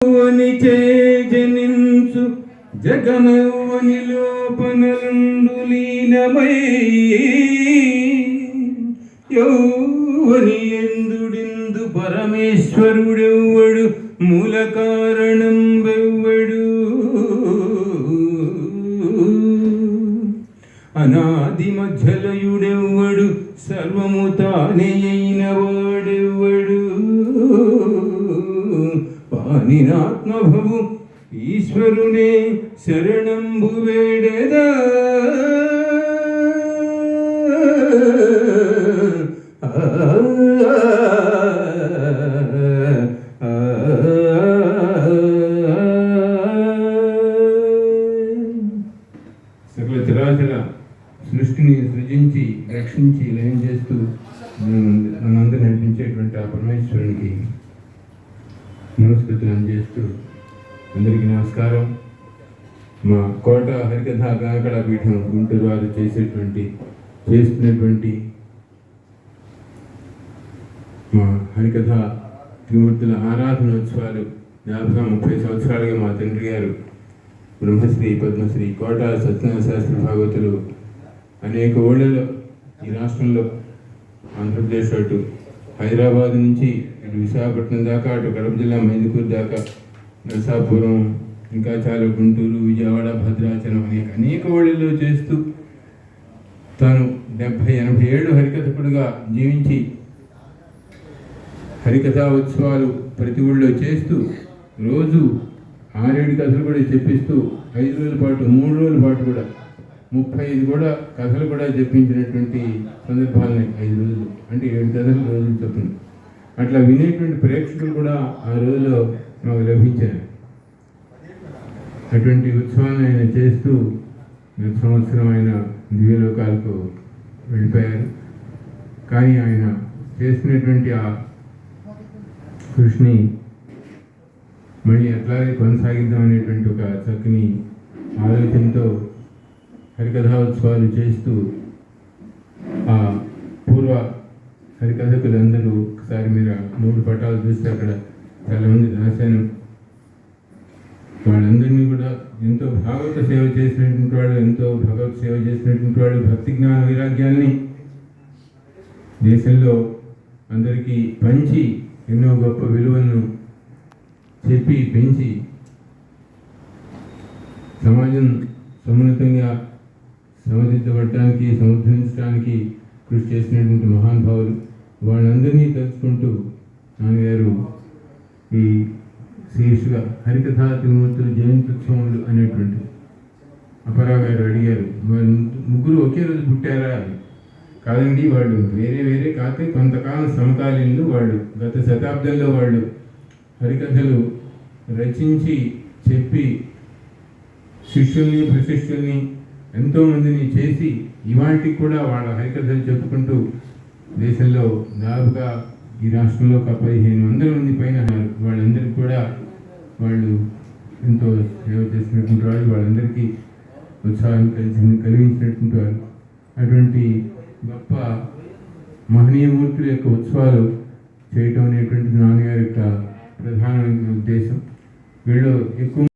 యౌవనిచే జనించు జగమెవ్వని లోపనలుండు లీనమై యౌవని ఎందుడిందు పరమేశ్వరుడెవ్వడు మూల కారణం వెవ్వడు అనాది మధ్యలయుడెవ్వడు సర్వము తానే అయిన వాడెవ్వడు పానినాత్మభవు ఈశ్వరునే శరణంబు వేడెదా సకల చరాచర సృష్టిని సృజించి రక్షించి లయం చేస్తూ మనందరూ నడిపించేటువంటి ఆ పరమేశ్వరునికి నమస్కృతులను చేస్తూ అందరికీ నమస్కారం. మా కోట హరికథ గాయకళ పీఠం గుంటూరు వారు చేస్తున్నటువంటి మా హరికథ త్రిమూర్తుల ఆరాధనోత్సవాలు 30 సంవత్సరాలుగా మా తండ్రి గారు బ్రహ్మశ్రీ పద్మశ్రీ కోట సత్యనారాయణ శాస్త్రి భాగవతులు అనేక ఊళ్ళలో ఈ రాష్ట్రంలో ఆంధ్రప్రదేశ్ అటు హైదరాబాద్ నుంచి ఇటు విశాఖపట్నం దాకా అటు కడప జిల్లా మైదుకూరు దాకా నరసాపురం ఇంకా చాలా గుంటూరు విజయవాడ భద్రాచలం అనేక ఊళ్ళలో చేస్తూ తాను 70-80 ఏళ్ళు హరికథకుడుగా జీవించి హరికథా ఉత్సవాలు ప్రతి ఊళ్ళో చేస్తూ రోజు 6-7 కథలు కూడా చెప్పిస్తూ 5 రోజుల పాటు 3 రోజుల పాటు కూడా 35 కూడా కథలు కూడా చెప్పించినటువంటి సందర్భాలని 5 రోజులు అంటే 7 కథలు రోజులు చొప్పున అట్లా వినేటువంటి ప్రేక్షకులు కూడా ఆ రోజులో మాకు లభించారు. అటువంటి ఉత్సవాన్ని ఆయన చేస్తూ గత సంవత్సరం ఆయన దివ్యలోకాలకు వెళ్ళిపోయారు. కానీ ఆయన చేసినటువంటి ఆ కృషిని మళ్ళీ అట్లాగే కొనసాగిద్దాం అనేటువంటి ఒక చక్కని ఆలోచనతో హరికథా ఉత్సవాలు చేస్తూ ఆ పూర్వ హరికథకులందరూ ఒకసారి మీరు 3 పటాలు చూస్తే అక్కడ చాలామంది రాశాను. వాళ్ళందరినీ కూడా ఎంతో భాగవత సేవ చేసినటువంటి వాళ్ళు, ఎంతో భగవత్ సేవ చేసినటువంటి వాళ్ళు, భక్తి జ్ఞాన వైరాగ్యాల్ని దేశంలో అందరికీ పంచి ఎన్నో గొప్ప విలువలను చెప్పి పెంచి సమాజం సమున్నతంగా సమర్థించబడటానికి సమర్థించడానికి కృషి చేసినటువంటి మహానుభావులు వాళ్ళందరినీ తలుచుకుంటూ నాన్నగారు ఈ శీర్షిగా హరికథా త్రిమూర్తుల జయంత్యుత్సవములు అనేటువంటి అపరా గారు అడిగారు, వాళ్ళు 3 ఒకే రోజు పుట్టారా? కాదండి, వాళ్ళు వేరే కాకపోతే కొంతకాలం సమకాలీనులు. వాళ్ళు గత శతాబ్దంలో వాళ్ళు హరికథలు రచించి చెప్పి శిష్యుల్ని ప్రశిష్యుల్ని ఎంతోమందిని చేసి ఇవాటికి కూడా వాళ్ళ హరికథలు చెప్పుకుంటూ దేశంలో దాదాపుగా ఈ రాష్ట్రంలో 1500 మంది పైన వాళ్ళందరికీ కూడా వాళ్ళు ఎంతో సేవ చేసినటువంటి వాళ్ళు, వాళ్ళందరికీ ఉత్సాహం కలిగించినటువంటి వారు. అటువంటి గొప్ప మహనీయమూర్తుల యొక్క ఉత్సవాలు చేయటం అనేటువంటిది నాన్నగారి యొక్క ప్రధానమైన ఉద్దేశం. వీళ్ళు ఎక్కువ